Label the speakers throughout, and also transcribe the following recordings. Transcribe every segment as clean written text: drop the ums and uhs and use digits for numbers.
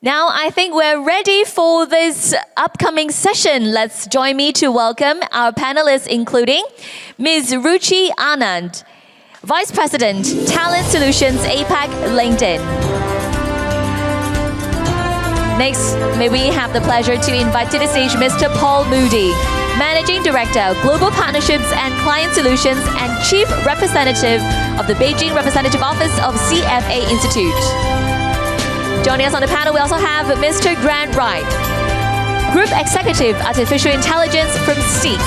Speaker 1: Now, I think we're ready for this upcoming session. Let's join me to welcome our panelists, including Ms. Ruchee ANAND, Vice President, Talent Solutions, APAC, LinkedIn. Next, may we have the pleasure to invite to the stage Mr. Paul MOODY, Managing Director, Global Partnerships and Client Solutions and Chief Representative of the Beijing Representative Office of CFA Institute. Joining us on the panel, we also have Mr. Grant WRIGHT, Group Executive, Artificial Intelligence from SEEK.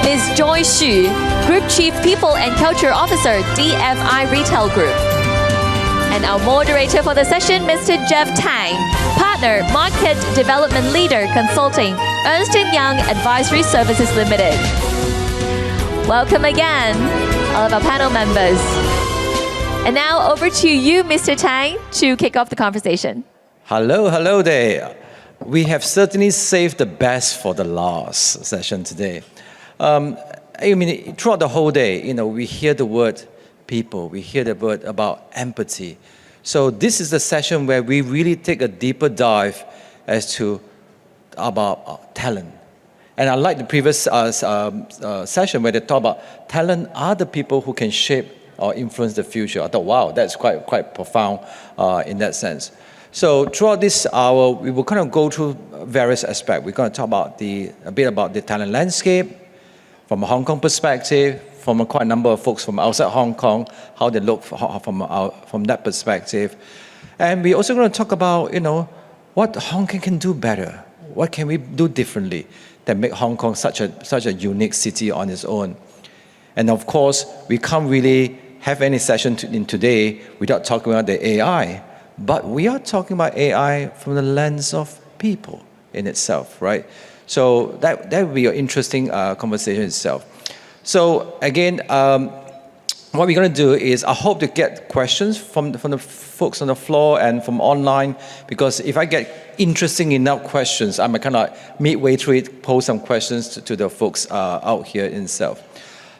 Speaker 1: Ms. Joy Xu, Group Chief People and Culture Officer, DFI Retail Group. And our moderator for the session, Mr. Jeff TANG, Partner, Market Development Leader, Consulting, Ernst & Young Advisory Services Limited. Welcome again, all of our panel members. And now over to you, Mr. Tang, to kick off the conversation.
Speaker 2: Hello there. We have certainly saved the best for the last session today. I mean, throughout the whole day, we hear the word people, we hear the word about empathy. So this is the session where we really take a deeper dive as to about talent. And I like the previous session where they talk about talent are the people who can shape or influence the future. I thought, wow, that's quite profound in that sense. So throughout this hour, we will kind of go through various aspects. We're going to talk about a bit about the talent landscape from a Hong Kong perspective, from quite a number of folks from outside Hong Kong, how they look from that perspective. And we're also going to talk about, what Hong Kong can do better. What can we do differently that make Hong Kong such a unique city on its own? And of course, we can't really have any session today without talking about the AI. But we are talking about AI from the lens of people in itself, right? So that would be an interesting conversation itself. So again, what we're going to do is I hope to get questions from the folks on the floor and from online, because if I get interesting enough questions, I might kind of midway through it pose some questions to the folks out here itself.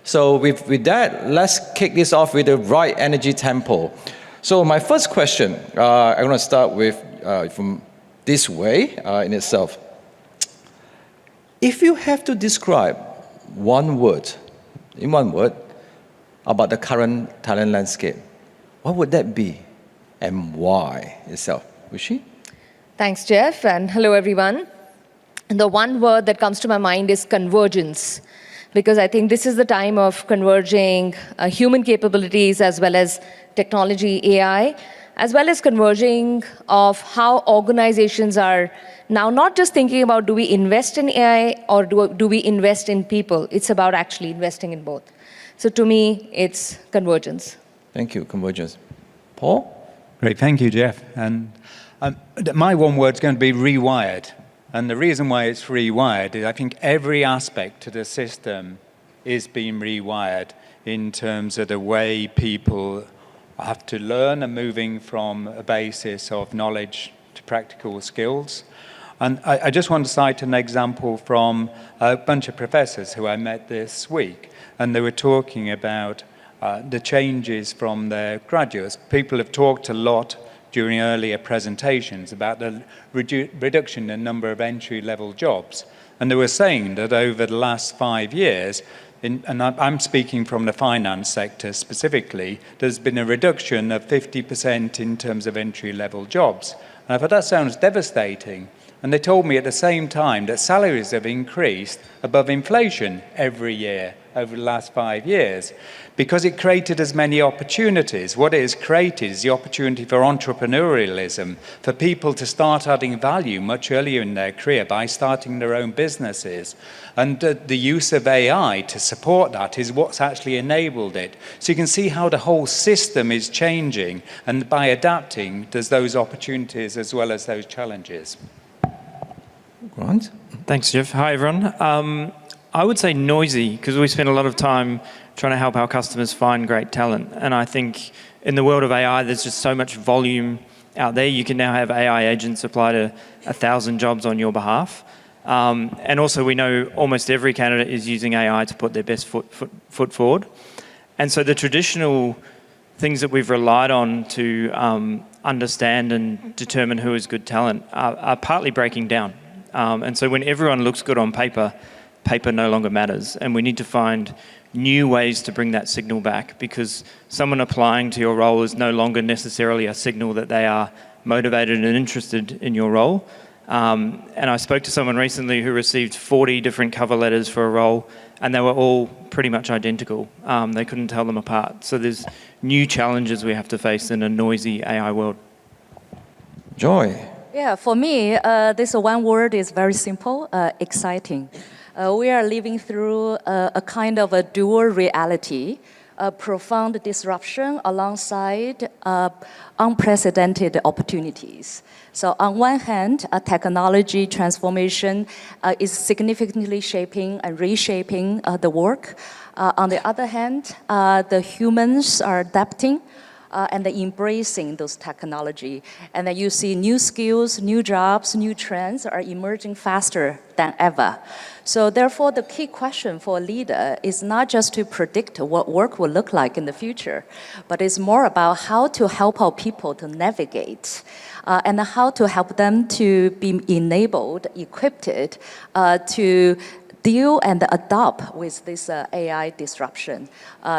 Speaker 2: So with that, let's kick this off with the right energy tempo. So my first question, I'm going to start with from this way in itself. If you have to describe in one word, about the current talent landscape, what would that be and why itself? Ruchee?
Speaker 3: Thanks, Jeff, and hello, everyone. And the one word that comes to my mind is convergence, because I think this is the time of converging human capabilities as well as technology, AI, as well as converging of how organizations are now not just thinking about do we invest in AI or do we invest in people. It's about actually investing in both. So to me, it's convergence.
Speaker 2: Thank you, convergence. Paul?
Speaker 4: Great, thank you, Jeff. And my one word's going to be rewired. And the reason why it's rewired is I think every aspect to the system is being rewired in terms of the way people have to learn and moving from a basis of knowledge to practical skills. And I just want to cite an example from a bunch of professors who I met this week. And they were talking about the changes from their graduates. People have talked a lot during earlier presentations about the reduction in the number of entry-level jobs. And they were saying that over the last 5 years, and I'm speaking from the finance sector specifically, there's been a reduction of 50% in terms of entry-level jobs. And I thought that sounds devastating. And they told me at the same time that salaries have increased above inflation every year over the last 5 years because it created as many opportunities. What it has created is the opportunity for entrepreneurialism, for people to start adding value much earlier in their career by starting their own businesses. And the use of AI to support that is what's actually enabled it. So you can see how the whole system is changing, and by adapting, there's those opportunities as well as those challenges.
Speaker 2: Grant?
Speaker 5: Thanks, Jeff. Hi, everyone. I would say noisy, because we spend a lot of time trying to help our customers find great talent. And I think in the world of AI, there's just so much volume out there. You can now have AI agents apply to 1,000 jobs on your behalf. And also, we know almost every candidate is using AI to put their best foot forward. And so the traditional things that we've relied on to understand and determine who is good talent are partly breaking down. And so when everyone looks good on paper, paper no longer matters. And we need to find new ways to bring that signal back, because someone applying to your role is no longer necessarily a signal that they are motivated and interested in your role. And I spoke to someone recently who received 40 different cover letters for a role, and they were all pretty much identical. They couldn't tell them apart. So there's new challenges we have to face in a noisy AI world.
Speaker 2: Joy.
Speaker 6: Yeah, for me, this one word is very simple, exciting. We are living through a kind of a dual reality, a profound disruption alongside unprecedented opportunities. So on one hand, technology transformation is significantly shaping and reshaping the work. On the other hand, the humans are adapting and embracing those technology. And then you see new skills, new jobs, new trends are emerging faster than ever. So therefore, the key question for a leader is not just to predict what work will look like in the future, but it's more about how to help our people to navigate and how to help them to be enabled, equipped to deal and adopt with this AI disruption.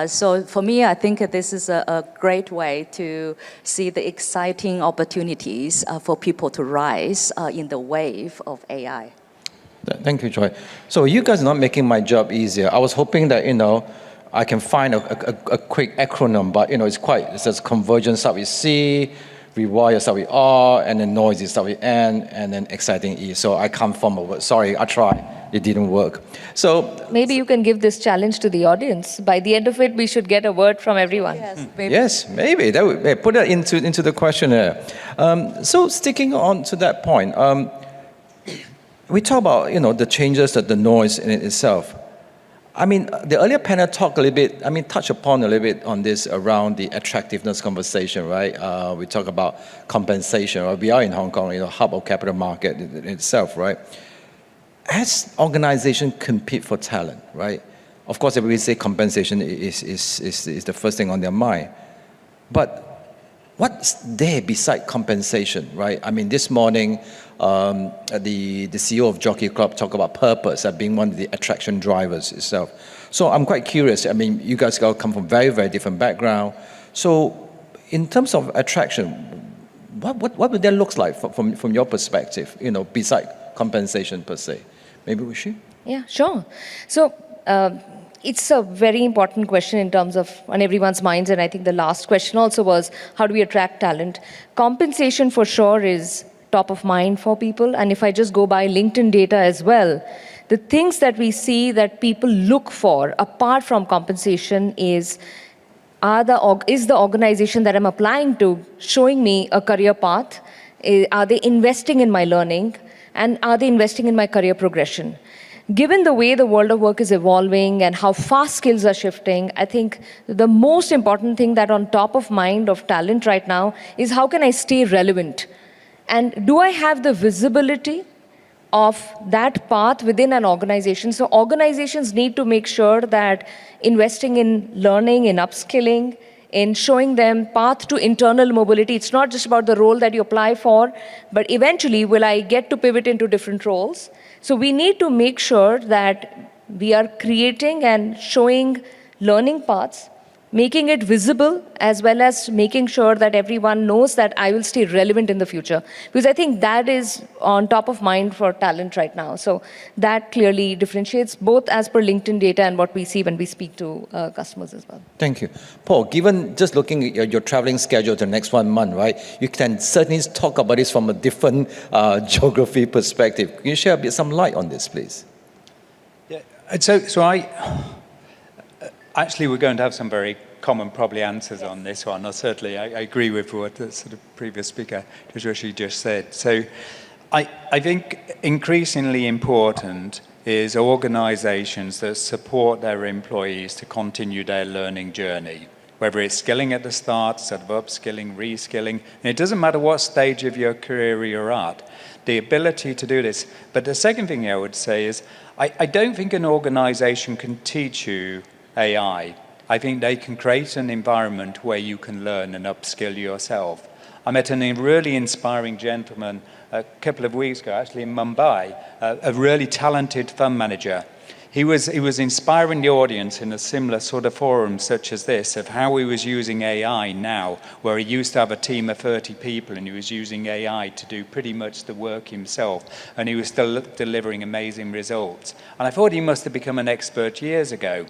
Speaker 6: So for me, I think this is a great way to see the exciting opportunities for people to rise in the wave of AI.
Speaker 2: Thank you, Joy. So you guys are not making my job easier. I was hoping that, I can find a quick acronym, but, it says convergence start with C, rewire start with R, and then noisy start with N, and then exciting E. So I can't form a word. Sorry, I tried. It didn't work. So
Speaker 3: Maybe you can give this challenge to the audience. By the end of it, we should get a word from everyone.
Speaker 6: Yes, maybe.
Speaker 2: yes, maybe. That would, put that into the questionnaire. So sticking on to that point, we talk about, the changes, that the noise in itself. I mean, the earlier panel talked a little bit, touched upon a little bit on this around the attractiveness conversation, right? We talk about compensation, right? We are in Hong Kong, hub of capital market itself, right? As organizations compete for talent, right? Of course, everybody say compensation is the first thing on their mind. But what's there beside compensation, right? I mean, this morning, the CEO of Jockey Club talked about purpose as being one of the attraction drivers itself. So I'm quite curious. I mean, you guys all come from very, very different background. So in terms of attraction, what would that look like from your perspective, beside compensation per se? Maybe Ruchee?
Speaker 3: Yeah, sure. So it's a very important question in terms of on everyone's minds, and I think the last question also was, how do we attract talent? Compensation for sure is top of mind for people, and if I just go by LinkedIn data as well, the things that we see that people look for apart from compensation is the organization that I'm applying to showing me a career path? Are they investing in my learning? And are they investing in my career progression? Given the way the world of work is evolving and how fast skills are shifting, I think the most important thing that on top of mind of talent right now is how can I stay relevant? And do I have the visibility of that path within an organization? So organizations need to make sure that investing in learning, in upskilling, in showing them path to internal mobility. It's not just about the role that you apply for, but eventually will I get to pivot into different roles? So we need to make sure that we are creating and showing learning paths, making it visible, as well as making sure that everyone knows that I will stay relevant in the future. Because I think that is on top of mind for talent right now. So that clearly differentiates both as per LinkedIn data and what we see when we speak to customers as well.
Speaker 2: Thank you. Paul, given just looking at your traveling schedule the next 1 month, right, you can certainly talk about this from a different geography perspective. Can you share a bit some light on this, please?
Speaker 4: Yeah, actually, we're going to have some very common probably answers on this one. Certainly, I agree with what the sort of previous speaker, Ruchee, just said. So I think increasingly important is organizations that support their employees to continue their learning journey, whether it's skilling at the start, sort of upskilling, reskilling. And it doesn't matter what stage of your career you're at, the ability to do this. But the second thing I would say is I don't think an organization can teach you AI. I think they can create an environment where you can learn and upskill yourself. I met a really inspiring gentleman a couple of weeks ago, actually in Mumbai, a really talented fund manager. He was inspiring the audience in a similar sort of forum such as this of how he was using AI now, where he used to have a team of 30 people and he was using AI to do pretty much the work himself, and he was still delivering amazing results. And I thought he must have become an expert years ago.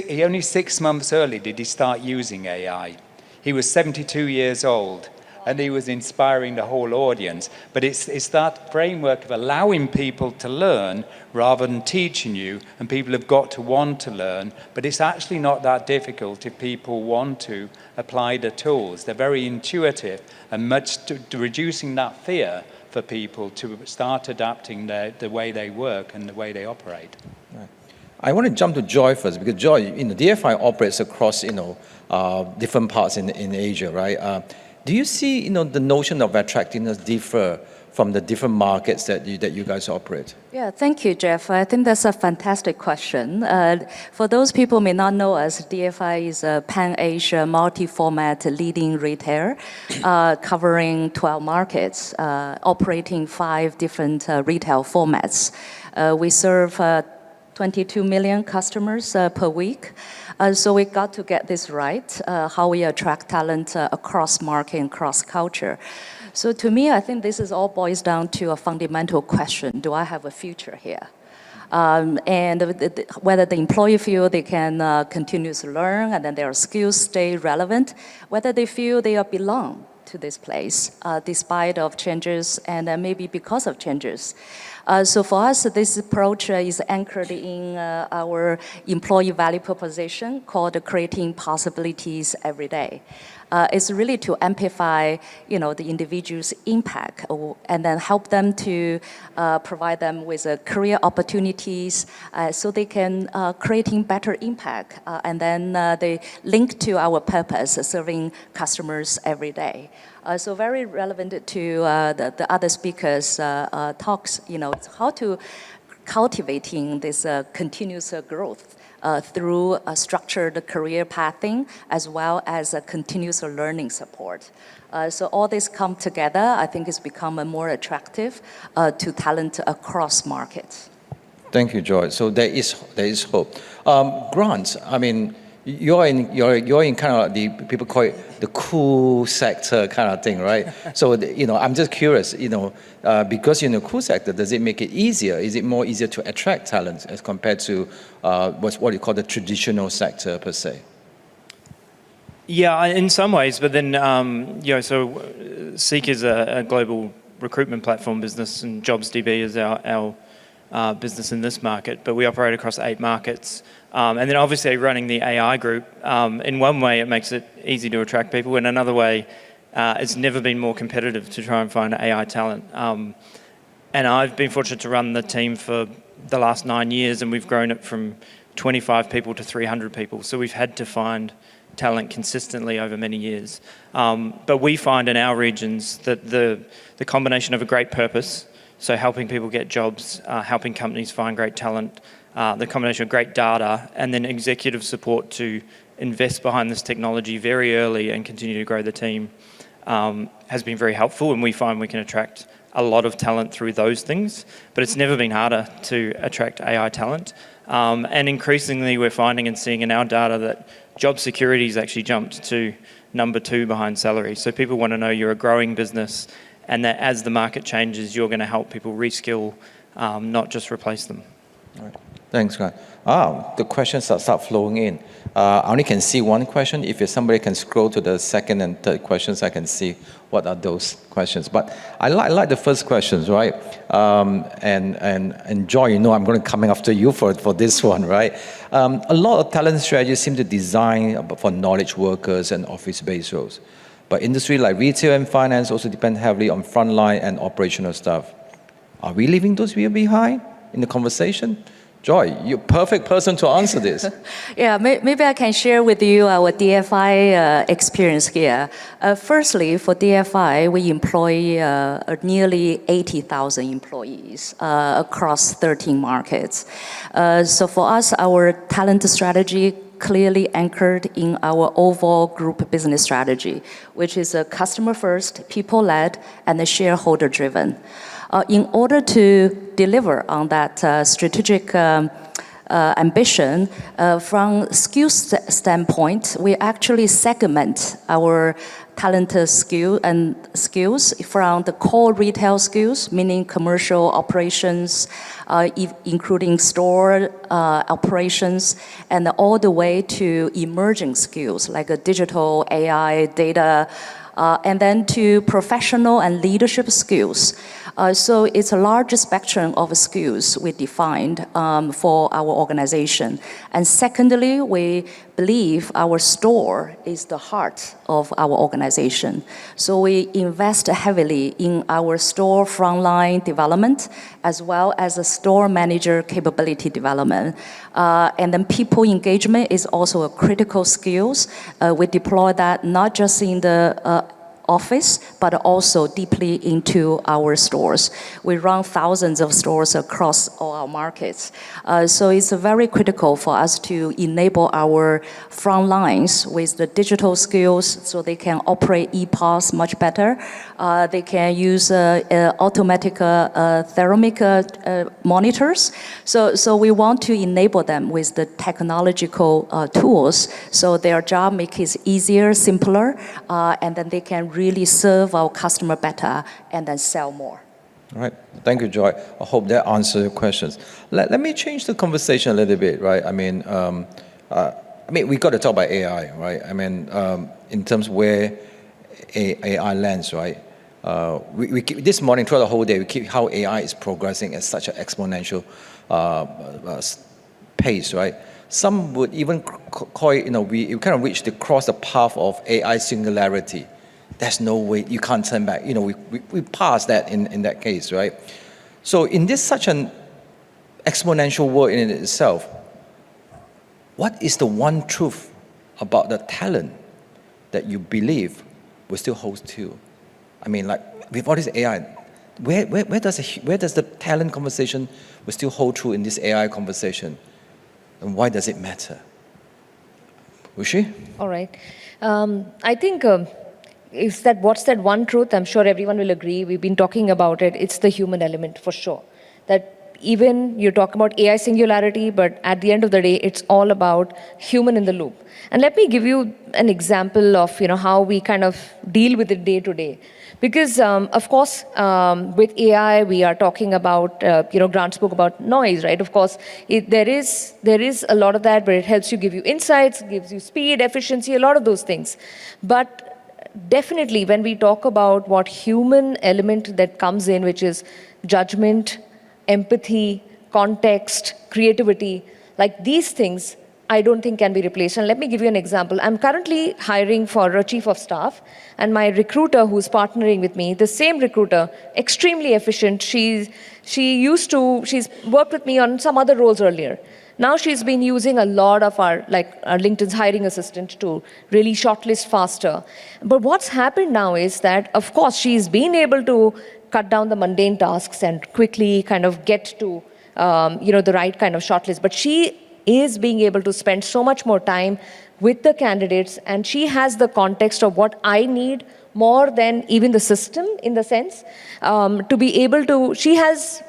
Speaker 4: Only 6 months early did he start using AI. He was 72 years old. And he was inspiring the whole audience. But it's that framework of allowing people to learn rather than teaching you, and people have got to want to learn, but it's actually not that difficult if people want to apply the tools. They're very intuitive and much to reducing that fear for people to start adapting the way they work and the way they operate.
Speaker 2: Right. I want to jump to Joy first, because Joy, DFI operates across, different parts in Asia, right? Do you see, the notion of attractiveness differ from the different markets that you guys operate?
Speaker 6: Yeah, thank you, Jeff. I think that's a fantastic question. For those people who may not know us, DFI is a pan-Asia, multi-format leading retailer covering 12 markets, operating 5 different retail formats. We serve 22 million customers per week. So we got to get this right, how we attract talent across market and cross culture. So to me, I think this is all boils down to a fundamental question: do I have a future here? And whether the employee feel they can continue to learn and then their skills stay relevant, whether they feel they belong to this place despite of changes and maybe because of changes. So for us, this approach is anchored in our employee value proposition called creating possibilities every day. It's really to amplify, the individual's impact and then help them to provide them with career opportunities so they can creating better impact and then they link to our purpose, serving customers every day. So very relevant to the other speakers' talks, it's how to cultivating this continuous growth through a structured career pathing as well as a continuous learning support. So all this come together, I think it's become more attractive to talent across markets.
Speaker 2: Thank you, Joy. So there is hope. Grant, I mean, you're in kind of the people call it the cool sector kind of thing, right? So I'm just curious, because you're in the cool sector, does it make it easier? Is it more easier to attract talent as compared to what you call the traditional sector per se?
Speaker 5: Yeah, in some ways, but then so SEEK is a global recruitment platform business, and JobsDB is our business in this market, but we operate across 8 markets. And then obviously running the AI group, in one way it makes it easy to attract people, in another way it's never been more competitive to try and find AI talent. And I've been fortunate to run the team for the last 9 years, and we've grown it from 25 people to 300 people. So we've had to find talent consistently over many years. But we find in our regions that the combination of a great purpose, so helping people get jobs, helping companies find great talent, the combination of great data and then executive support to invest behind this technology very early and continue to grow the team has been very helpful, and we find we can attract a lot of talent through those things, but it's never been harder to attract AI talent. And increasingly we're finding and seeing in our data that job security has actually jumped to number 2 behind salary. So people want to know you're a growing business and that as the market changes, you're going to help people reskill, not just replace them.
Speaker 2: All right. Thanks, Grant. The questions start flowing in. I only can see one question. If somebody can scroll to the second and third questions, I can see what are those questions. But I like the first questions, right? And Joy, I'm going to come after you for this one, right? A lot of talent strategies seem to design for knowledge workers and office-based roles. But industries like retail and finance also depend heavily on frontline and operational staff. Are we leaving those people behind in the conversation? Joy, you're a perfect person to answer this.
Speaker 6: Yeah, maybe I can share with you our DFI experience here. Firstly, for DFI, we employ nearly 80,000 employees across 13 markets. So for us, our talent strategy clearly anchored in our overall group business strategy, which is a customer first, people led, and shareholder driven. In order to deliver on that strategic ambition, from skills standpoint, we actually segment our talented skills from the core retail skills, meaning commercial operations, including store operations, and all the way to emerging skills like digital, AI, data, and then to professional and leadership skills. So it's a large spectrum of skills we defined for our organization. And secondly, we believe our store is the heart of our organization. So we invest heavily in our store frontline development as well as a store manager capability development. And then people engagement is also a critical skills. We deploy that not just in the office, but also deeply into our stores. We run thousands of stores across all our markets. So it's very critical for us to enable our front lines with the digital skills so they can operate EPOS much better. They can use automatic thermic monitors. So we want to enable them with the technological tools so their job make it easier, simpler, and then they can really serve our customer better and then sell more.
Speaker 2: All right. Thank you, Joy. I hope that answers your questions. Let me change the conversation a little bit, right? I mean, we got to talk about AI, right? I mean, in terms of where AI lands, right? We keep, this morning, throughout the whole day, we keep how AI is progressing at such an exponential pace, right? Some would even call it, we kind of reached cross the path of AI singularity. There's no way, you can't turn back. We passed that in that case, right? So in this such an exponential world in itself, what is the one truth about the talent that you believe will still hold true? I mean, like with all this AI, where does the talent conversation will still hold true in this AI conversation? And why does it matter? Ruchee?
Speaker 3: All right. I think what's that one truth? I'm sure everyone will agree. We've been talking about it. It's the human element for sure. That even you talk about AI singularity, but at the end of the day, it's all about human in the loop. And let me give you an example of how we kind of deal with it day to day. Because of course, with AI, we are talking about Grant spoke about noise, right? Of course, there is a lot of that, but it helps you give you insights, gives you speed, efficiency, a lot of those things. But definitely, when we talk about what human element that comes in, which is judgment, empathy, context, creativity, like these things, I don't think can be replaced. And let me give you an example. I'm currently hiring for a chief of staff, and my recruiter who's partnering with me, the same recruiter, extremely efficient. She's worked with me on some other roles earlier. Now she's been using a lot of our LinkedIn's hiring assistant to really shortlist faster. But what's happened now is that, of course, she's been able to cut down the mundane tasks and quickly kind of get to the right kind of shortlist. But she is being able to spend so much more time with the candidates, and she has the context of what I need more than even the system, in the sense, to be able to, she has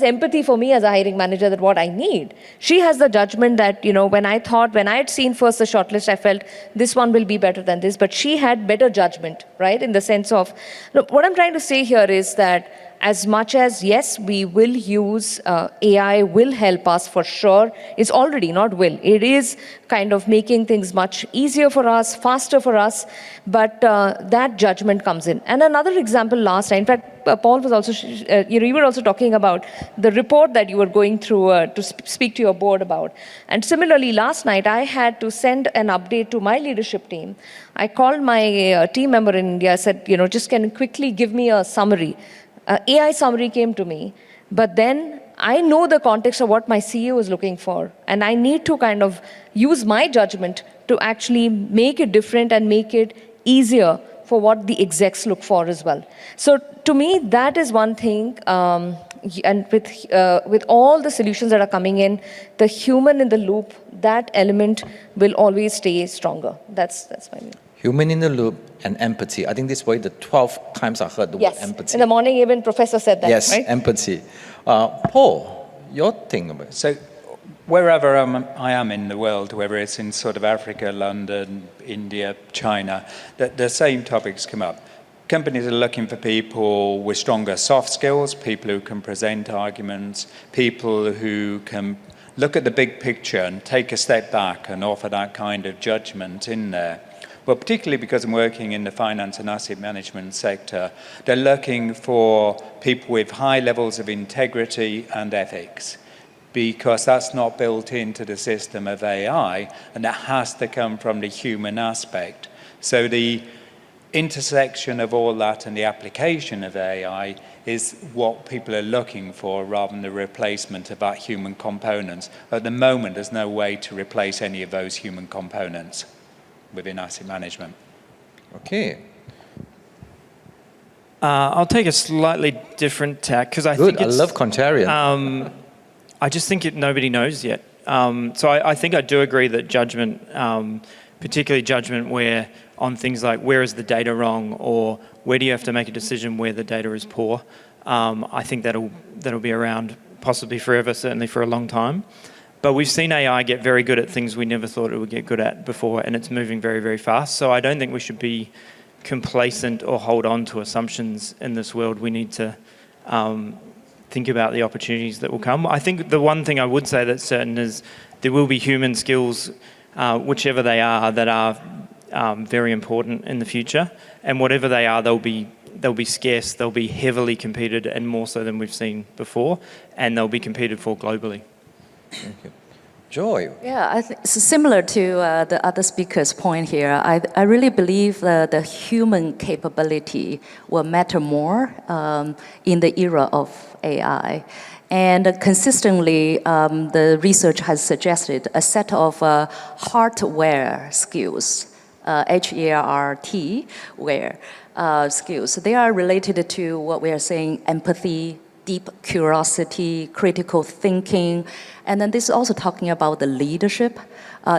Speaker 3: empathy for me as a hiring manager, that what I need. She has the judgment that, when I had seen first the shortlist, I felt this one will be better than this, but she had better judgment, right? In the sense of, look, what I'm trying to say here is that as much as, yes, we will use AI will help us for sure. It's already, not will. It is kind of making things much easier for us, faster for us, but that judgment comes in. And another example last night, in fact, Paul was also, you were also talking about the report that you were going through to speak to your board about. And similarly, last night, I had to send an update to my leadership team. I called my team member in India, I said, just can you quickly give me a summary. AI summary came to me, but then I know the context of what my CEO is looking for, and I need to kind of use my judgment to actually make it different and make it easier for what the execs look for as well. So to me, that is one thing and with all the solutions that are coming in, the human in the loop, that element will always stay stronger. That's my view.
Speaker 2: Human in the loop and empathy. I think this way the 12 times I heard the word empathy.
Speaker 3: In the morning even Professor said that,
Speaker 2: yes,
Speaker 3: right?
Speaker 2: Empathy. Paul, your thing about it.
Speaker 4: So wherever I am in the world, whether it's in sort of Africa, London, India, China, the same topics come up. Companies are looking for people with stronger soft skills, people who can present arguments, people who can look at the big picture and take a step back and offer that kind of judgment in there. Well, particularly because I'm working in the finance and asset management sector, they're looking for people with high levels of integrity and ethics, because that's not built into the system of AI, and that has to come from the human aspect. So the intersection of all that and the application of AI is what people are looking for, rather than the replacement of that human components. At the moment, there's no way to replace any of those human components within asset management.
Speaker 2: Okay.
Speaker 5: I'll take a slightly different tack, because I
Speaker 2: Good,
Speaker 5: think it's...
Speaker 2: I love contrarian.
Speaker 5: I just think nobody knows yet. So I think I do agree that judgment, particularly judgment where on things like where is the data wrong, or where do you have to make a decision where the data is poor, I think that'll be around possibly forever, certainly for a long time. But we've seen AI get very good at things we never thought it would get good at before, and it's moving very, very fast. So I don't think we should be complacent or hold on to assumptions in this world. We need to think about the opportunities that will come. I think the one thing I would say that's certain is there will be human skills, whichever they are, that are very important in the future. And whatever they are, they'll be scarce, they'll be heavily competed, and more so than we've seen before, and they'll be competed for globally.
Speaker 2: Thank you. Joy.
Speaker 6: Yeah, I think it's similar to the other speaker's point here. I really believe the human capability will matter more in the era of AI. And consistently, the research has suggested a set of hardware skills, H-E-R-T, where skills. They are related to what we are saying, empathy, deep curiosity, critical thinking, and then this is also talking about the leadership.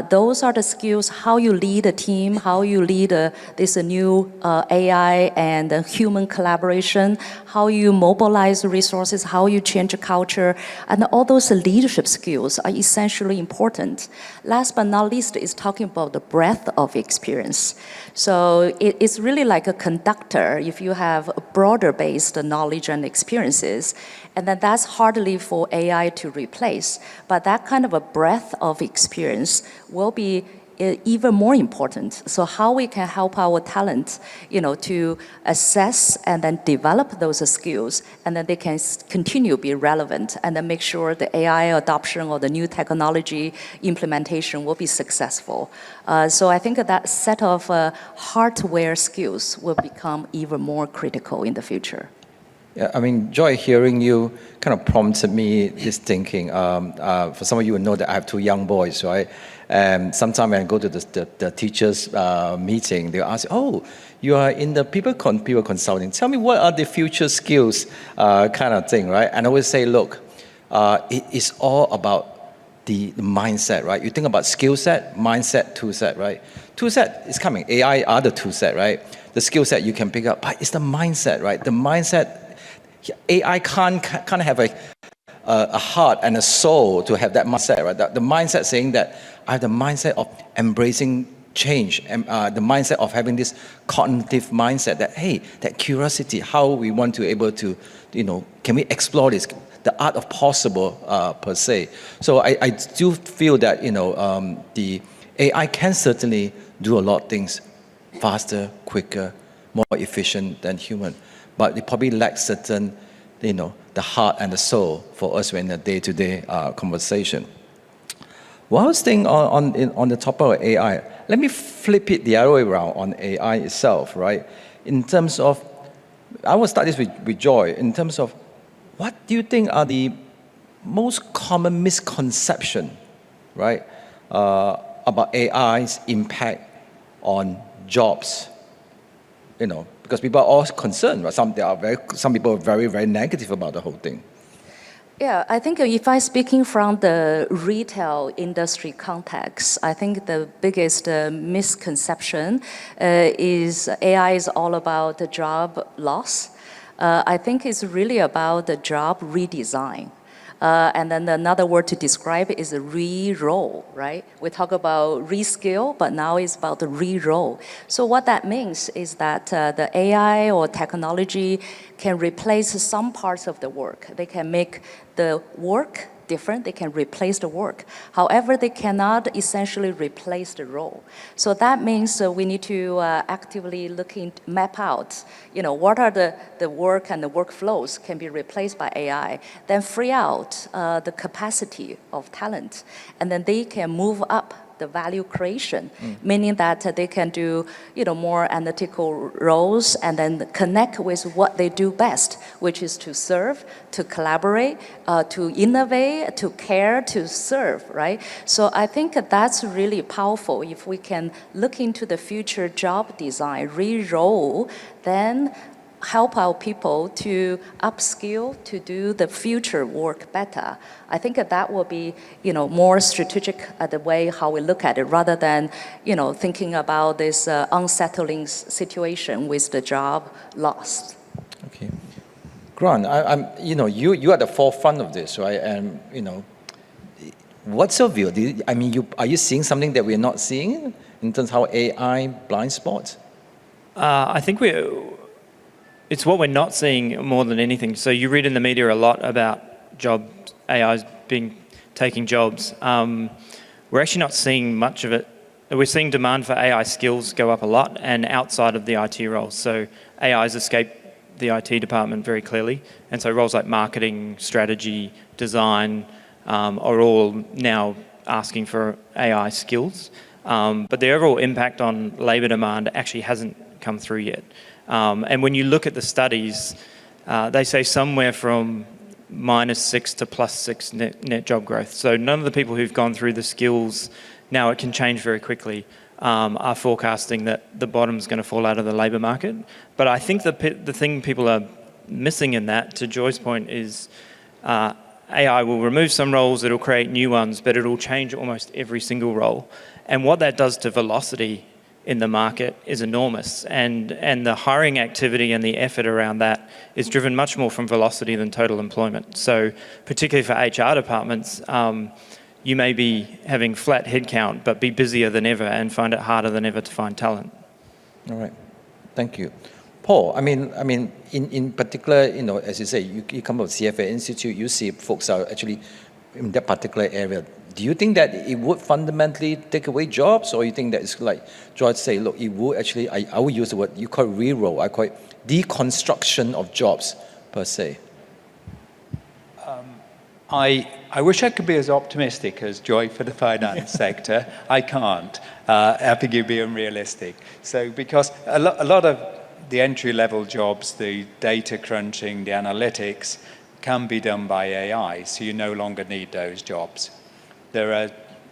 Speaker 6: Those are the skills, how you lead a team, how you lead this new AI and human collaboration, how you mobilize resources, how you change a culture, and all those leadership skills are essentially important. Last but not least is talking about the breadth of experience. So it's really like a conductor. If you have a broader based knowledge and experiences, and then that's hardly for AI to replace, but that kind of a breadth of experience will be even more important. So how we can help our talent, to assess and then develop those skills, and then they can continue to be relevant, and then make sure the AI adoption or the new technology implementation will be successful. So I think that set of hardware skills will become even more critical in the future.
Speaker 2: Yeah, I mean, Joy, hearing you kind of prompted me this thinking. For some of you who know that I have two young boys, right? And sometimes when I go to the teachers' meeting, they'll ask, oh, you are in the people consulting. Tell me what are the future skills kind of thing, right? And I always say, look, it is all about the mindset, right? You think about skill set, mindset, tool set, right? Tool set is coming. AI are the tool set, right? The skill set you can pick up, but it's the mindset, right? The mindset, AI can't have a heart and a soul to have that mindset, right? The mindset saying that I have the mindset of embracing change, and the mindset of having this cognitive mindset that, hey, that curiosity, how we want to able to, can we explore this, the art of possible per se. So I do feel that, the AI can certainly do a lot of things faster, quicker, more efficient than human. But it probably lacks certain, the heart and the soul for us in a day-to-day conversation. One thing on the topic of AI, let me flip it the other way around on AI itself, right? In terms of, I will start this with Joy, in terms of what do you think are the most common misconception, right, about AI's impact on jobs, because people are all concerned, right? Some people are very, very negative about the whole thing.
Speaker 6: Yeah, I think if I'm speaking from the retail industry context, I think the biggest misconception is AI is all about the job loss. I think it's really about the job redesign. And then another word to describe it is a re-role, right? We talk about reskill, but now it's about the re-role. So what that means is that the AI or technology can replace some parts of the work. They can make the work different, they can replace the work. However, they cannot essentially replace the role. So that means we need to actively map out, what are the work and the workflows can be replaced by AI, then free out the capacity of talent, and then they can move up the value creation, meaning that they can do more analytical roles and then connect with what they do best, which is to serve, to collaborate, to innovate, to care, to serve, right? So I think that's really powerful. If we can look into the future job design, re-role, then help our people to upskill, to do the future work better. I think that will be, more strategic at the way how we look at it, rather than, thinking about this unsettling situation with the job lost.
Speaker 2: Okay. Grant, you are at the forefront of this, right? And, what's your view? Are you seeing something that we're not seeing in terms of how AI blind spots?
Speaker 5: I think it's what we're not seeing more than anything. So you read in the media a lot about AI's taking jobs. We're actually not seeing much of it. We're seeing demand for AI skills go up a lot and outside of the IT roles. So AI's escaped the IT department very clearly. And so roles like marketing, strategy, design are all now asking for AI skills. But the overall impact on labour demand actually hasn't come through yet. And when you look at the studies, they say somewhere from -6 to +6 net job growth. So none of the people who've gone through the skills, now it can change very quickly, are forecasting that the bottom's going to fall out of the labour market. But I think the thing people are missing in that, to Joy's point, is AI will remove some roles, it'll create new ones, but it'll change almost every single role. And what that does to velocity in the market is enormous, and the hiring activity and the effort around that is driven much more from velocity than total employment. So particularly for HR departments, you may be having flat headcount but be busier than ever and find it harder than ever to find talent.
Speaker 2: All right, thank you. Paul, in particular, as you say, you come from CFA Institute, you see folks are actually in that particular area. Do you think that it would fundamentally take away jobs, or you think that it's like George say, look, it would actually, I would use the word, you call it re-role, I call it deconstruction of jobs per se?
Speaker 4: I wish I could be as optimistic as Joy for the finance sector. I can't. I think you'd be unrealistic. So because a lot of the entry-level jobs, the data crunching, the analytics, can be done by AI, so you no longer need those jobs.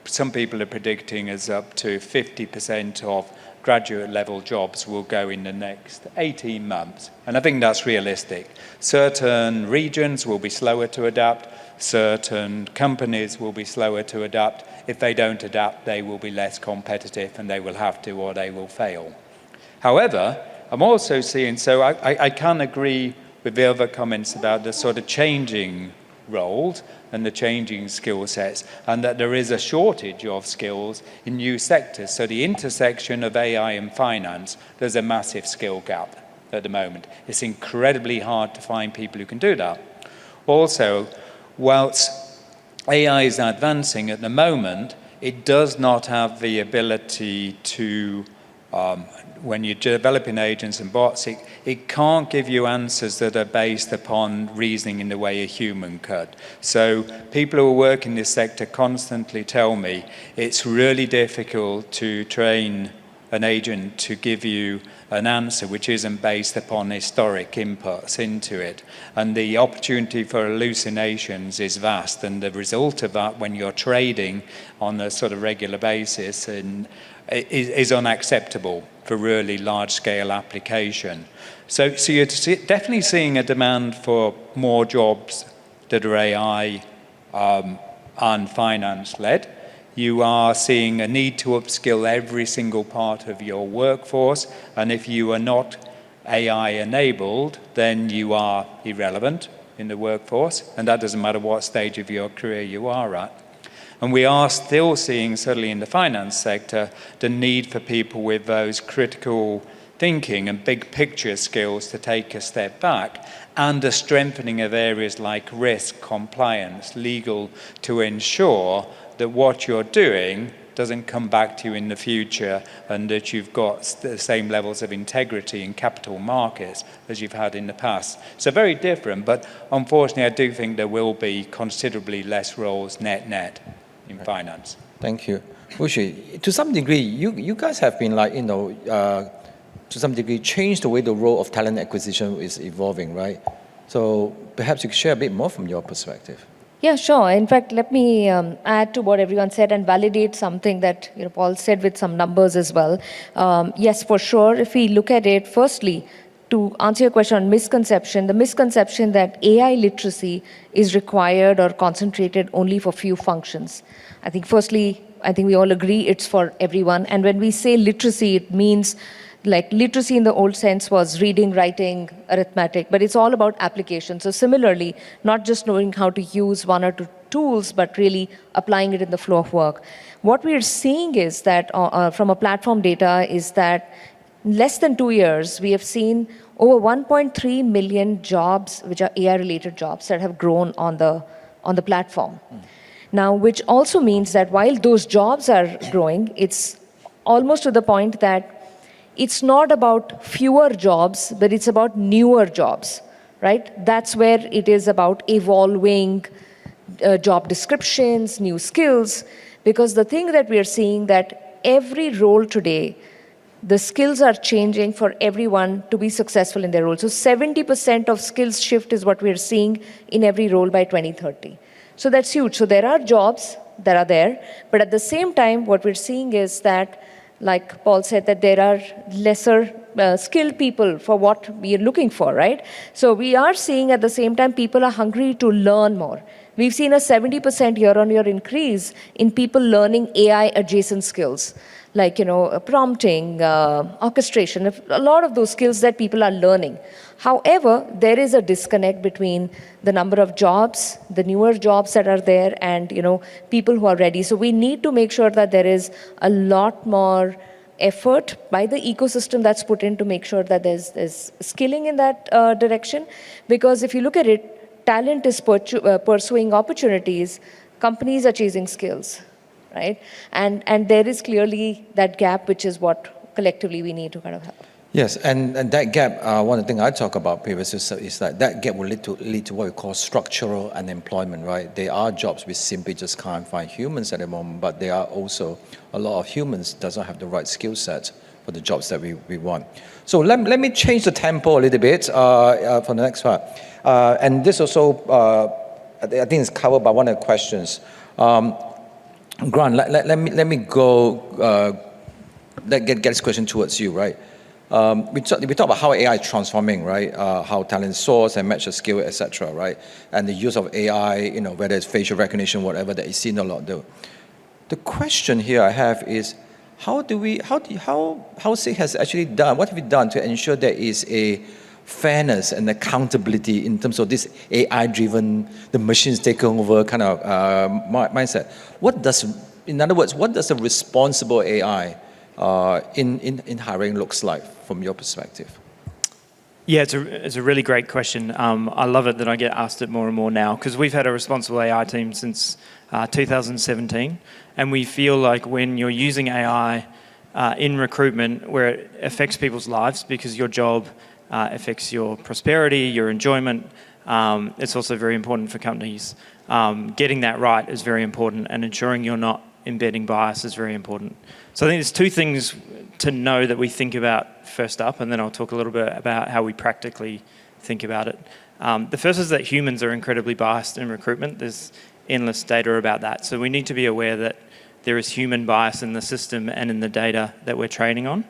Speaker 4: Some people are predicting as up to 50% of graduate level jobs will go in the next 18 months. And I think that's realistic. Certain regions will be slower to adapt. Certain companies will be slower to adapt. If they don't adapt, they will be less competitive and they will have to, or they will fail. However, I'm also seeing, so I can agree with the other comments about the sort of changing roles and the changing skill sets, and that there is a shortage of skills in new sectors. So the intersection of AI and finance, there's a massive skill gap at the moment. It's incredibly hard to find people who can do that. Also, whilst AI is advancing at the moment, it does not have the ability to when you're developing agents and bots, it can't give you answers that are based upon reasoning in the way a human could. So people who work in this sector constantly tell me it's really difficult to train an agent to give you an answer which isn't based upon historic inputs into it. And the opportunity for hallucinations is vast, and the result of that when you're trading on a sort of regular basis is unacceptable for really large-scale application. So you're definitely seeing a demand for more jobs that are AI and finance-led. You are seeing a need to upskill every single part of your workforce, and if you are not AI-enabled, then you are irrelevant in the workforce, and that doesn't matter what stage of your career you are at. And we are still seeing, certainly in the finance sector, the need for people with those critical thinking and big picture skills to take a step back, and a strengthening of areas like risk, compliance, legal, to ensure that what you're doing doesn't come back to you in the future, and that you've got the same levels of integrity in capital markets as you've had in the past. So very different, but unfortunately I do think there will be considerably less roles net in finance.
Speaker 2: Thank you. Ruchee, to some degree, you guys have been like, to some degree changed the way the role of talent acquisition is evolving, right? So perhaps you could share a bit more from your perspective.
Speaker 3: Yeah, sure. In fact, let me add to what everyone said and validate something that Paul said with some numbers as well. Yes, for sure. If we look at it, firstly, to answer your question on misconception, the misconception that AI literacy is required or concentrated only for few functions. I think firstly, I think we all agree it's for everyone. And when we say literacy, it means like literacy in the old sense was reading, writing, arithmetic, but it's all about application. So similarly, not just knowing how to use one or two tools, but really applying it in the flow of work. What we're seeing is that from a platform data is that in less than 2 years, we have seen over 1.3 million jobs, which are AI-related jobs, that have grown on the platform. Now, which also means that while those jobs are growing, it's almost to the point that it's not about fewer jobs, but it's about newer jobs, right? That's where it is about evolving job descriptions, new skills, because the thing that we are seeing that every role today, the skills are changing for everyone to be successful in their role. So 70% of skills shift is what we are seeing in every role by 2030. So that's huge. So there are jobs that are there, but at the same time, what we're seeing is that, like Paul said, that there are lesser skilled people for what we are looking for, right? So we are seeing at the same time people are hungry to learn more. We've seen a 70% year-on-year increase in people learning AI adjacent skills, like prompting, orchestration, a lot of those skills that people are learning. However, there is a disconnect between the number of jobs, the newer jobs that are there, and people who are ready. So we need to make sure that there is a lot more effort by the ecosystem that's put in to make sure that there's skilling in that direction. Because if you look at it, talent is pursuing opportunities, companies are chasing skills, right? And there is clearly that gap, which is what collectively we need to kind of help.
Speaker 2: Yes, and that gap, one of the things I talk about previously is that gap will lead to what we call structural unemployment, right? There are jobs we simply just can't find humans at the moment, but there are also a lot of humans doesn't have the right skill set for the jobs that we want. So let me change the tempo a little bit for the next part. And this also, I think it's covered by one of the questions. Grant, let me go, get this question towards you, right? We talk about how AI is transforming, right? How talent source and match the skill, etc., right? And the use of AI, whether it's facial recognition, whatever that is seen a lot. The question here I have is, how SEEK has actually done? What have we done to ensure there is a fairness and accountability in terms of this AI-driven, the machines taking over kind of mindset? In other words, what does a responsible AI in hiring looks like from your perspective?
Speaker 5: Yeah, it's a really great question. I love it that I get asked it more and more now, because we've had a responsible AI team since 2017, and we feel like when you're using AI in recruitment, where it affects people's lives because your job affects your prosperity, your enjoyment, it's also very important for companies. Getting that right is very important, and ensuring you're not embedding bias is very important. So I think there's two things to know that we think about first up, and then I'll talk a little bit about how we practically think about it. The first is that humans are incredibly biased in recruitment. There's endless data about that. So we need to be aware that there is human bias in the system and in the data that we're training on.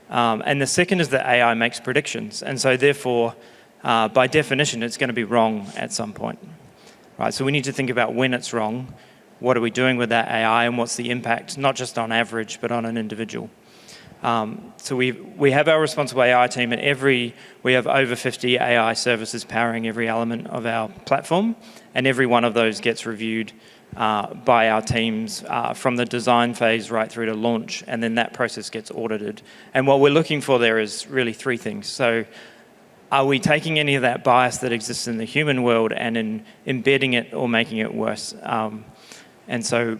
Speaker 5: And the second is that AI makes predictions. And so therefore, by definition, it's going to be wrong at some point. right? So we need to think about when it's wrong, what are we doing with that AI, and what's the impact, not just on average, but on an individual. So we have our responsible AI team, and we have over 50 AI services powering every element of our platform, and every one of those gets reviewed by our teams from the design phase right through to launch, and then that process gets audited. And what we're looking for there is really three things. So are we taking any of that bias that exists in the human world and embedding it or making it worse? And so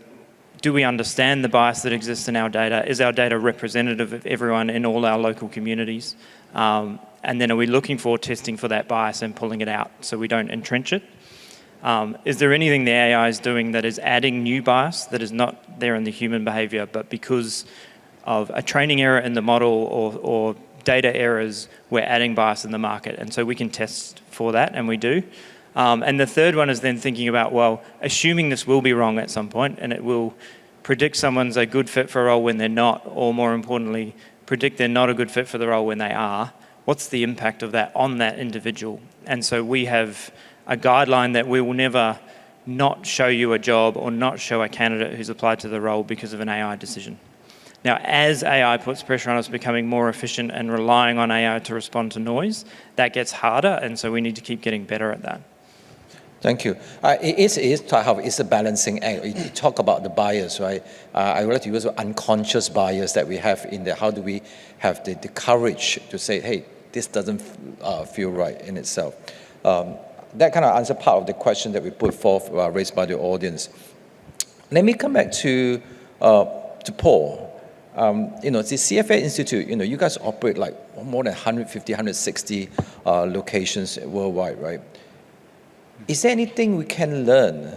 Speaker 5: do we understand the bias that exists in our data? Is our data representative of everyone in all our local communities? And then are we looking for testing for that bias and pulling it out so we don't entrench it? Is there anything the AI is doing that is adding new bias that is not there in the human behavior, but because of a training error in the model or data errors, we're adding bias in the market? And so we can test for that, and we do. And the third one is then thinking about, well, assuming this will be wrong at some point, and it will predict someone's a good fit for a role when they're not, or more importantly, predict they're not a good fit for the role when they are, what's the impact of that on that individual? And so we have a guideline that we will never not show you a job or not show a candidate who's applied to the role because of an AI decision. Now, as AI puts pressure on us becoming more efficient and relying on AI to respond to noise, that gets harder, and so we need to keep getting better at that.
Speaker 2: Thank you. It's a balancing act. You talk about the bias, right? I would like to use unconscious bias that we have in there. How do we have the courage to say, hey, this doesn't feel right in itself? That kind of answers part of the question that we put forth raised by the audience. Let me come back to Paul. The CFA Institute, you guys operate like more than 150, 160 locations worldwide, right? Is there anything we can learn?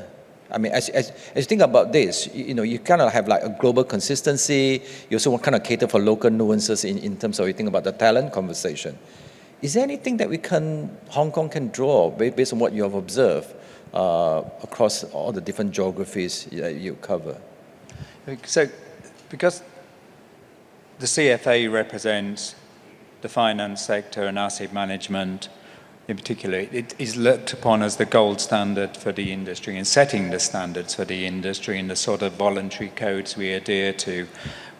Speaker 2: I mean, as you think about this, you kind of have like a global consistency. You also kind of cater for local nuances in terms of you think about the talent conversation. Is there anything that Hong Kong can draw based on what you have observed across all the different geographies that you cover?
Speaker 4: So, because the CFA represents the finance sector and asset management in particular, it is looked upon as the gold standard for the industry and setting the standards for the industry and the sort of voluntary codes we adhere to,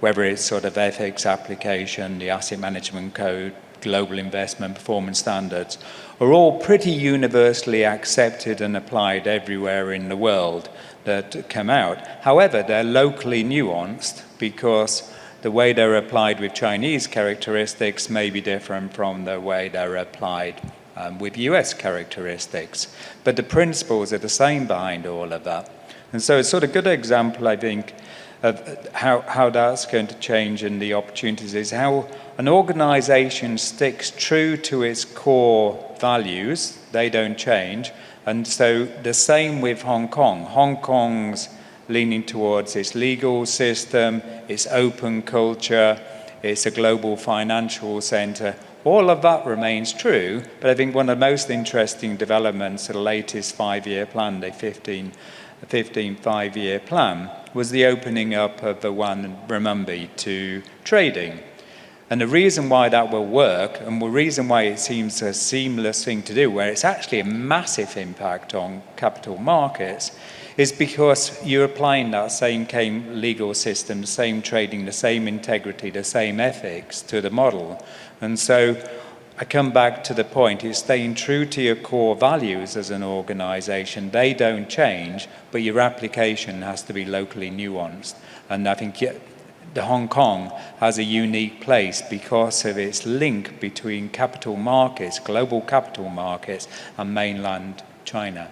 Speaker 4: whether it's sort of ethics application, the asset management code, global investment performance standards, are all pretty universally accepted and applied everywhere in the world that come out. However, they're locally nuanced because the way they're applied with Chinese characteristics may be different from the way they're applied with US characteristics. But the principles are the same behind all of that. And so it's sort of a good example, I think, of how that's going to change in the opportunities is how an organization sticks true to its core values. They don't change. And so the same with Hong Kong. Hong Kong's leaning towards its legal system, its open culture, it's a global financial center. All of that remains true, but I think one of the most interesting developments of the latest 5-year plan, the 15 5-year plan, was the opening up of the one renminbi to trading. And the reason why that will work, and the reason why it seems a seamless thing to do, where it's actually a massive impact on capital markets, is because you're applying that same legal system, the same trading, the same integrity, the same ethics to the model. And so I come back to the point, is staying true to your core values as an organization. They don't change, but your application has to be locally nuanced. And I think the Hong Kong has a unique place because of its link between capital markets, global capital markets, and mainland China.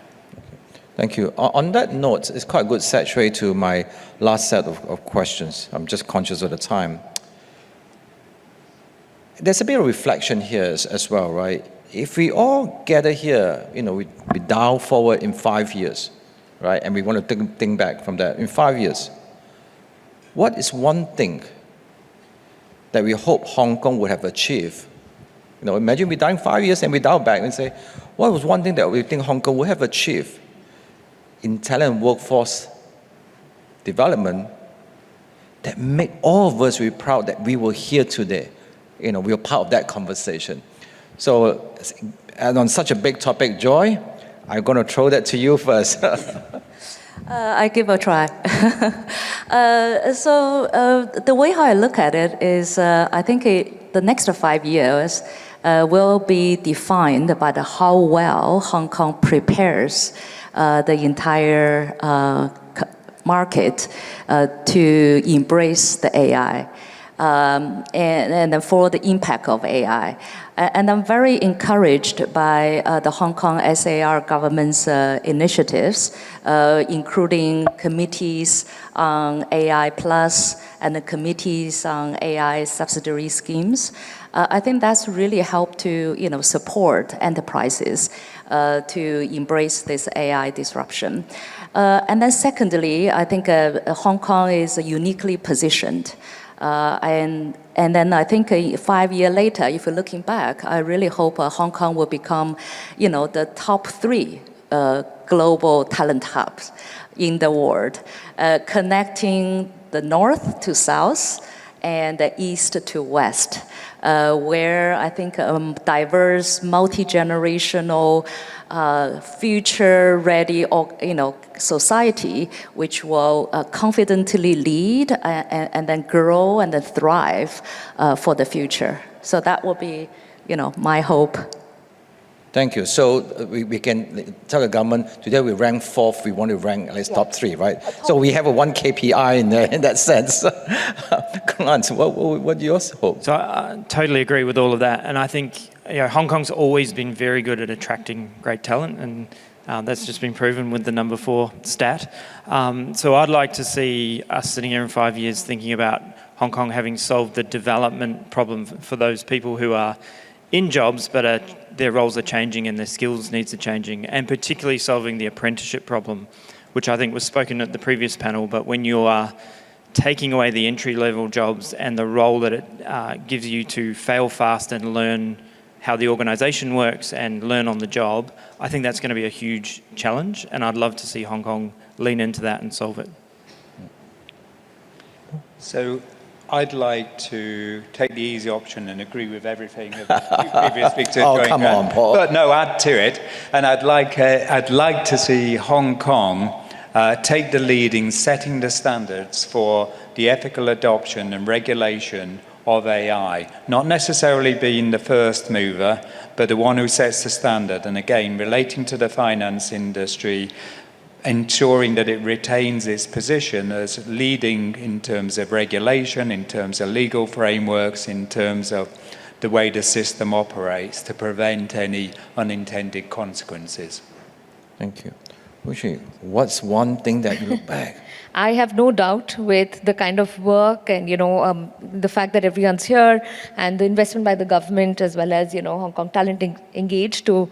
Speaker 2: Thank you. On that note, it's quite a good segue to my last set of questions. I'm just conscious of the time. There's a bit of reflection here as well, right? If we all gather here, we dial forward in 5 years, right? And we want to think back from that. In 5 years, what is one thing that we hope Hong Kong would have achieved? Imagine we dial 5 years and we dial back and say, what was one thing that we think Hong Kong would have achieved in talent and workforce development that make all of us very proud that we were here today? We are part of that conversation. So, and on such a big topic, Joy, I'm going to throw that to you first.
Speaker 6: I give a try. The way how I look at it is, I think the next 5 years will be defined by how well Hong Kong prepares the entire market to embrace the AI. And for the impact of AI. And I'm very encouraged by the Hong Kong SAR government's initiatives, including committees on AI Plus and the committees on AI subsidiary schemes. I think that's really helped to support enterprises to embrace this AI disruption. And then secondly, I think Hong Kong is uniquely positioned. And then I think 5 years later, if you're looking back, I really hope Hong Kong will become, the top 3 global talent hubs in the world, connecting the north to south and the east to west, where I think diverse, multi-generational, future-ready, society, which will confidently lead and then grow and then thrive for the future. So that will be, my hope.
Speaker 2: Thank you. So we can tell the government today we rank 4th. We want to rank at least top 3, right? So we have a one KPI in that sense. Grant, what do you hope?
Speaker 5: So I totally agree with all of that, and I think Hong Kong's always been very good at attracting great talent, and that's just been proven with the number 4 stat. So I'd like to see us sitting here in 5 years thinking about Hong Kong having solved the development problem for those people who are in jobs, but their roles are changing and their skills needs are changing, and particularly solving the apprenticeship problem, which I think was spoken at the previous panel. But when you are taking away the entry-level jobs and the role that it gives you to fail fast and learn how the organisation works and learn on the job, I think that's going to be a huge challenge, and I'd love to see Hong Kong lean into that and solve it.
Speaker 4: So I'd like to take the easy option and agree with everything of the previous speakers.
Speaker 2: Oh, come on, Paul.
Speaker 4: But no, add to it. And I'd like to see Hong Kong take the lead in setting the standards for the ethical adoption and regulation of AI. Not necessarily being the first mover, but the one who sets the standard. And again, relating to the finance industry, ensuring that it retains its position as leading in terms of regulation, in terms of legal frameworks, in terms of the way the system operates to prevent any unintended consequences.
Speaker 2: Thank you. Ruchee, what's one thing that you look back?
Speaker 3: I have no doubt with the kind of work and, the fact that everyone's here and the investment by the government as well as, Hong Kong talent engaged to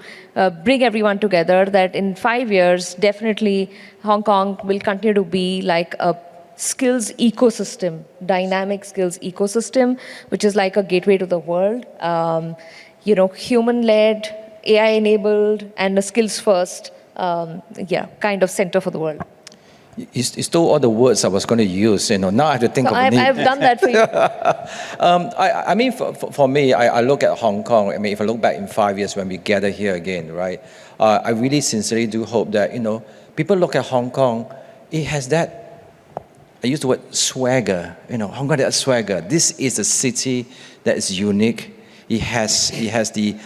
Speaker 3: bring everyone together, that in 5 years, definitely Hong Kong will continue to be like a skills ecosystem, dynamic skills ecosystem, which is like a gateway to the world, human-led, AI-enabled, and a skills-first, kind of center for the world.
Speaker 2: You stole all the words I was going to use. Now I have to think of a name.
Speaker 3: I've done that for you.
Speaker 2: I mean, for me, I look at Hong Kong. I mean, if I look back in 5 years when we gather here again, right? I really sincerely do hope that people look at Hong Kong. It has that. I use the word swagger. Hong Kong has that swagger. This is a city that is unique. It has the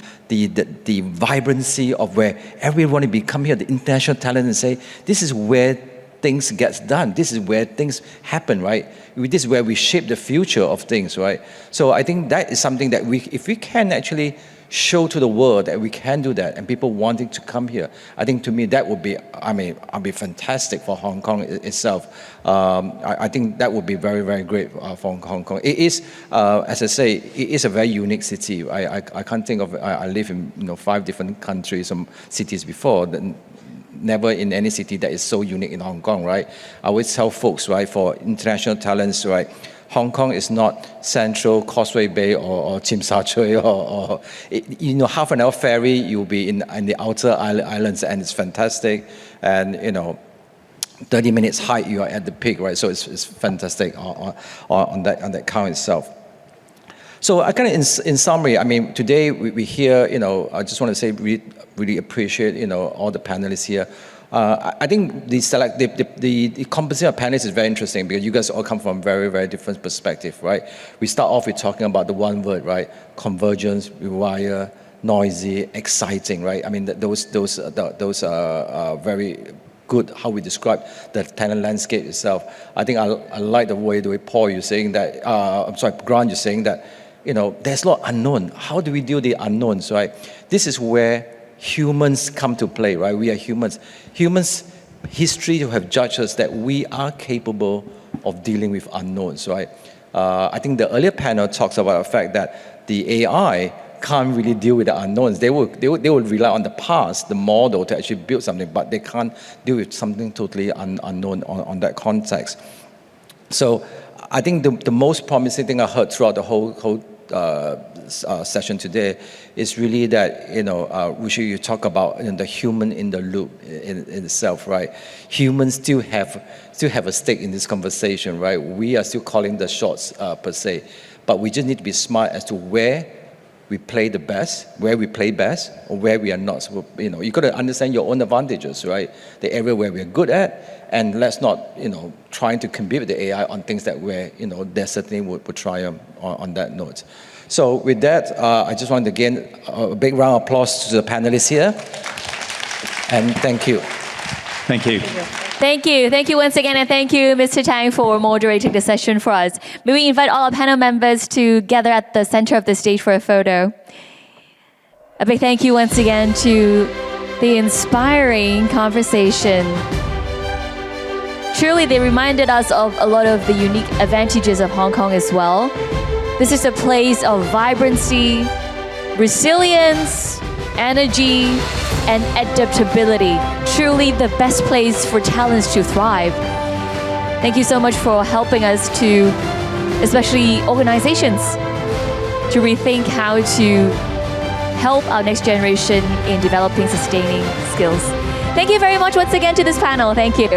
Speaker 2: vibrancy of where everyone will come here, the international talent, and say, this is where things gets done. This is where things happen, right? This is where we shape the future of things, right? So I think that is something that if we can actually show to the world that we can do that and people wanting to come here, I think to me that would be, I'll be fantastic for Hong Kong itself. I think that would be very, very great for Hong Kong. It is, as I say, it is a very unique city. I can't think of, I live in 5 different countries, some cities before, never in any city that is so unique in Hong Kong, right? I always tell folks, right, for international talents, right, Hong Kong is not Central, Causeway Bay, or Tsim Sha Tsui, or half an hour ferry, you'll be in the outer islands, and it's fantastic. And 30 minutes hike, you are at the peak, right? So it's fantastic on that count itself. So I kind of, in summary, I mean, today we hear, I just want to say really appreciate, all the panelists here. I think the composition of panelists is very interesting because you guys all come from very, very different perspectives, right? We start off with talking about the one word, right? Convergence, rewire, noisy, exciting, right? I mean, those are very good how we describe the talent landscape itself. I think I like the way Paul, you're saying that, Grant, you're saying that, there's a lot unknown. How do we deal with the unknowns, right? This is where humans come to play, right? We are humans. Humans, history have judged us that we are capable of dealing with unknowns, right? I think the earlier panel talks about the fact that the AI can't really deal with the unknowns. They will rely on the past, the model to actually build something, but they can't deal with something totally unknown on that context. So I think the most promising thing I heard throughout the whole session today is really that, Ruchee, you talk about the human in the loop in itself, right? Humans still have a stake in this conversation, right? We are still calling the shots per se, but we just need to be smart as to where we play the best, where we play best, or where we are not. So, you got to understand your own advantages, right? The area where we're good at, and let's not, trying to compete with the AI on things that we're, there certainly would triumph on that note. So with that, I just want to again a big round of applause to the panelists here, and thank you.
Speaker 4: Thank you.
Speaker 1: Thank you. Thank you once again, and thank you, Mr. Tang, for moderating the session for us. May we invite all our panel members to gather at the center of the stage for a photo. A big thank you once again to the inspiring conversation. Truly, they reminded us of a lot of the unique advantages of Hong Kong as well. This is a place of vibrancy, resilience, energy, and adaptability. Truly the best place for talents to thrive. Thank you so much for helping us to, especially organizations, to rethink how to help our next generation in developing sustaining skills. Thank you very much once again to this panel. Thank you.